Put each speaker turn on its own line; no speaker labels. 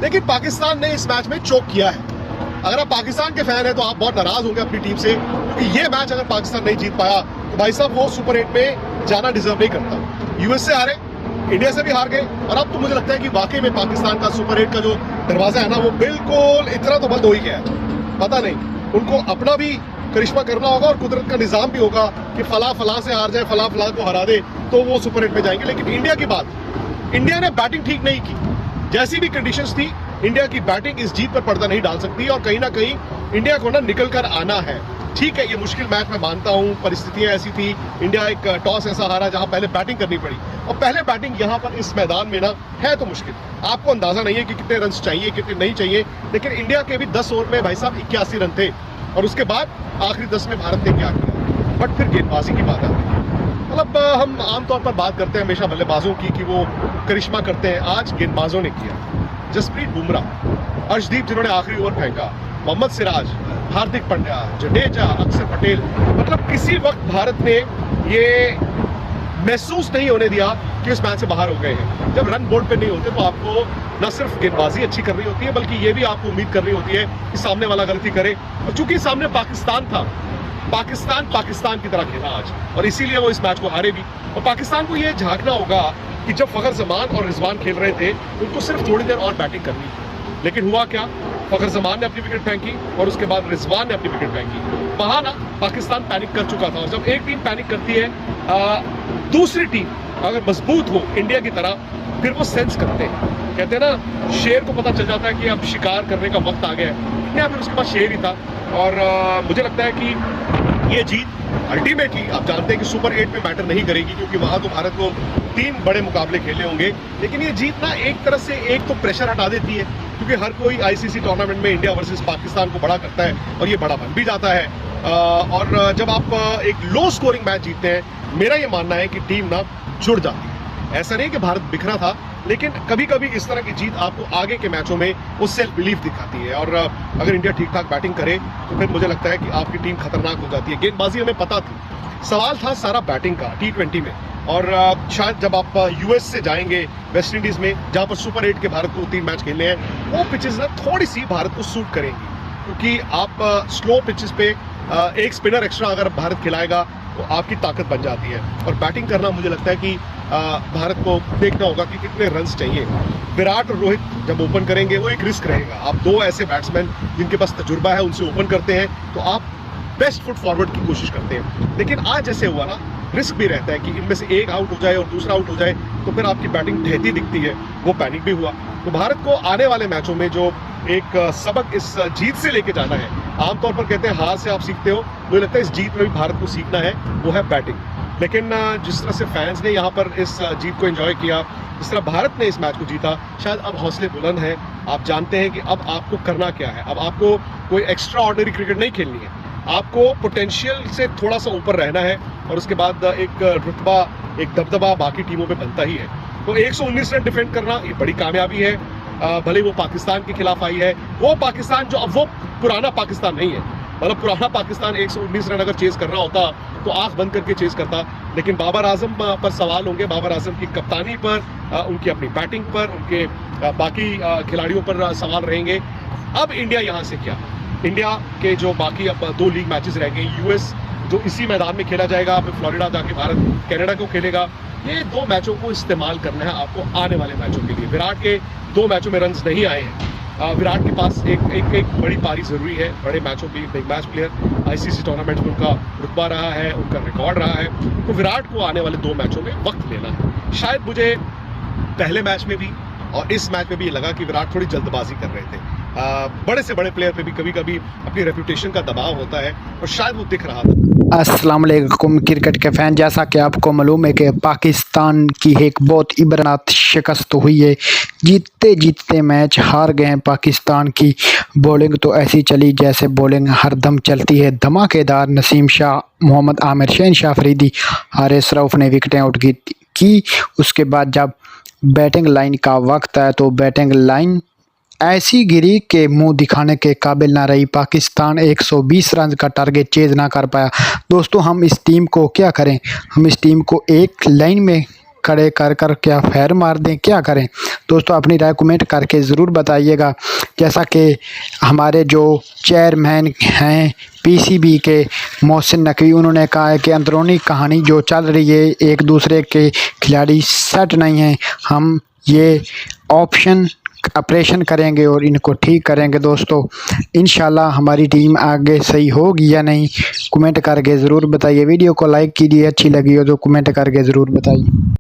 लेकिन पाकिस्तान ने इस मैच में चोक किया है। अगर आप पाकिस्तान के फैन हैं तो आप बहुत नाराज होंगे अपनी टीम से, क्योंकि ये मैच अगर पाकिस्तान नहीं जीत पाया तो भाई साहब वो सुपर 8 में जाना डिजर्व नहीं करता। यूएस से हारे, इंडिया से भी हार गए, और अब तो मुझे लगता है कि वाकई में पाकिस्तान का सुपर 8 का जो दरवाजा है ना वो बिल्कुल इतना तो बंद हो ही गया है। पता नहीं, उनको अपना भी करिश्मा करना होगा और कुदरत का निजाम भी होगा कि फला से हार जाए, फला को हरा दे तो वो सुपर 8 में जाएंगे। लेकिन इंडिया की बात, इंडिया ने बैटिंग ठीक नहीं की। जैसी भी कंडीशंस थी, इंडिया की बैटिंग इस जीत पर पर्दा नहीं डाल सकती, और कहीं ना कहीं इंडिया को ना निकल कर आना है। ठीक है, ये मुश्किल मैच मैं मानता हूं, परिस्थितियां ऐसी थी, इंडिया एक टॉस ऐसा हारा जहां पहले बैटिंग करनी पड़ी, और पहले बैटिंग यहां पर इस मैदान में ना है तो मुश्किल। आपको अंदाजा नहीं है कि कितने रन चाहिए, कितने नहीं चाहिए, लेकिन इंडिया के भी 10 ओवर में भाई साहब 81 रन थे, और उसके बाद आखिरी 10 में भारत ने क्या किया। बट फिर गेंदबाजी की बात आती है। मतलब हम आमतौर पर बात करते हैं हमेशा बल्लेबाजों की कि वो करिश्मा करते हैं, आज गेंदबाजों ने किया। जसप्रीत बुमराह, अर्शदीप जिन्होंने आखिरी ओवर फेंका, मोहम्मद सिराज, हार्दिक पांड्या, जडेजा, अक्षर पटेल, मतलब किसी वक्त भारत ने ये महसूस नहीं होने दिया कि इस मैच से बाहर हो गए हैं। जब रन बोर्ड पे नहीं होते तो आपको न सिर्फ गेंदबाजी अच्छी करनी होती है, बल्कि ये भी आपको उम्मीद करनी होती है कि सामने वाला गलती करे। और चूंकि सामने पाकिस्तान था, पाकिस्तान की तरह खेला आज, और इसीलिए वो इस मैच को हारे भी। और पाकिस्तान को ये झांकना होगा कि जब फखर जमान और रिजवान खेल रहे थे उनको सिर्फ थोड़ी देर और बैटिंग करनी थी, लेकिन हुआ क्या, फखर जमान ने अपनी विकेट फेंकी और उसके बाद रिजवान ने अपनी विकेट फेंकी। वहां ना पाकिस्तान पैनिक कर चुका था, और जब एक टीम पैनिक करती है, दूसरी टीम अगर मजबूत हो इंडिया की तरह, फिर वो सेंस करते हैं। कहते हैं ना, शेर को पता चल जाता है कि अब शिकार करने का वक्त आ गया है। इंडिया फिर उसके पास शेर ही था, और मुझे लगता है कि ये जीत अल्टीमेटली आप जानते हैं कि सुपर 8 में मैटर नहीं करेगी, क्योंकि वहां तो भारत को 3 बड़े मुकाबले खेलने होंगे। लेकिन ये जीत ना एक तरह से एक तो प्रेशर हटा देती है, क्योंकि हर कोई आईसीसी टूर्नामेंट में इंडिया वर्सेस पाकिस्तान को बड़ा करता है, और ये बड़ा बन भी जाता है। और जब आप एक लो स्कोरिंग मैच जीतते हैं, मेरा ये मानना है कि टीम ना जुड़ जाती है। ऐसा नहीं कि भारत बिखरा था, लेकिन कभी कभी इस तरह की जीत आपको आगे के मैचों में वो सेल्फ बिलीफ दिखाती है। और अगर इंडिया ठीक ठाक बैटिंग करे तो फिर मुझे लगता है कि आपकी टीम खतरनाक हो जाती है। गेंदबाजी हमें पता थी, सवाल था सारा बैटिंग का T20 में, और शायद जब आप यूएस से जाएंगे वेस्ट इंडीज में, जहां पर सुपर 8 के भारत को 3 मैच खेलने हैं, वो पिचेस ना थोड़ी सी भारत को सूट करेंगी, क्योंकि आप स्लो पिचेस पे एक स्पिनर एक्स्ट्रा अगर भारत खिलाएगा तो आपकी ताकत बन जाती है। और बैटिंग करना मुझे लगता है कि भारत को देखना होगा कि कितने रन्स चाहिए। विराट और रोहित जब ओपन करेंगे वो एक रिस्क रहेगा। आप 2 ऐसे बैट्समैन जिनके पास तजुर्बा है उनसे ओपन करते हैं तो आप बेस्ट फुट फॉरवर्ड की कोशिश करते हैं। लेकिन आज जैसे हुआ ना, रिस्क भी रहता है कि इनमें से एक आउट हो जाए और दूसरा आउट हो जाए तो फिर आपकी बैटिंग ढहती दिखती है, वो पैनिक भी हुआ। तो भारत को आने वाले मैचों में जो एक सबक इस जीत से लेके जाना है, आमतौर पर कहते हैं हार से आप सीखते हो, मुझे लगता है इस जीत में भी भारत को सीखना है, वो है बैटिंग। लेकिन जिस तरह से फैंस ने यहाँ पर इस जीत को एंजॉय किया, जिस तरह भारत ने इस मैच को जीता, शायद अब हौसले बुलंद हैं। आप जानते हैं कि अब आपको करना क्या है। अब आपको कोई एक्स्ट्रा ऑर्डिनरी क्रिकेट नहीं खेलनी है, आपको पोटेंशियल से थोड़ा सा ऊपर रहना है, और उसके बाद एक रुतबा, एक दबदबा बाकी टीमों में बनता ही है। तो 119 रन डिफेंड करना ये बड़ी कामयाबी है। भले वो पाकिस्तान के खिलाफ आई है, वो पाकिस्तान जो अब वो पुराना पाकिस्तान नहीं है। मतलब पुराना पाकिस्तान 119 रन अगर चेज कर रहा होता तो आंख बंद करके चेज करता। लेकिन बाबर आजम पर सवाल होंगे, बाबर आजम की कप्तानी पर, उनकी अपनी बैटिंग पर, उनके बाकी खिलाड़ियों पर सवाल रहेंगे। अब इंडिया यहाँ से क्या, इंडिया के जो बाकी अब 2 लीग मैचेस रह गए, यूएस जो इसी मैदान में खेला जाएगा, फिर फ्लोरिडा जाके भारत कनाडा को खेलेगा। ये 2 मैचों को इस्तेमाल करना है आपको आने वाले मैचों के लिए। विराट के 2 मैचों में रन्स नहीं आए हैं। विराट के पास एक बड़ी पारी जरूरी है, बड़े मैचों की, big match player, ICC tournament में उनका रुतबा रहा है, उनका रिकॉर्ड रहा है। तो विराट को आने वाले 2 मैचों में वक्त लेना है। शायद मुझे पहले मैच में भी और इस मैच में भी ये लगा कि विराट थोड़ी जल्दबाजी कर रहे थे। बड़े से बड़े प्लेयर पे भी कभी कभी अपनी रेपुटेशन का दबाव होता है, और शायद वो दिख रहा था।
अस्सलाम वालेकुम क्रिकेट के फैन, जैसा कि आपको मालूम है कि पाकिस्तान की एक बहुत इबरनाक शिकस्त हुई है। जीतते जीतते मैच हार गए हैं। पाकिस्तान की बॉलिंग तो ऐसी चली जैसे बॉलिंग हरदम चलती है, धमाकेदार। नसीम शाह, मोहम्मद आमिर, शहनशाह अफरीदी, हारिस रऊफ ने विकेटें आउट की। उसके बाद जब बैटिंग लाइन का वक्त आया तो बैटिंग लाइन ऐसी गिरी के मुंह दिखाने के काबिल ना रही। पाकिस्तान 120 रन का टारगेट चेज ना कर पाया। दोस्तों, हम इस टीम को क्या करें, हम इस टीम को एक लाइन में खड़े कर कर क्या फैर मार दें, क्या करें दोस्तों? अपनी राय कमेंट करके ज़रूर बताइएगा। जैसा कि हमारे जो चेयरमैन हैं पीसीबी के मोहसिन नकवी, उन्होंने कहा है कि अंदरूनी कहानी जो चल रही है, एक दूसरे के खिलाड़ी सेट नहीं हैं, हम ये ऑपरेशन करेंगे और इनको ठीक करेंगे। दोस्तों इंशाल्लाह हमारी टीम आगे सही होगी या नहीं, कमेंट करके ज़रूर बताइए। वीडियो को लाइक कीजिए, अच्छी लगी हो तो कमेंट करके ज़रूर बताइए।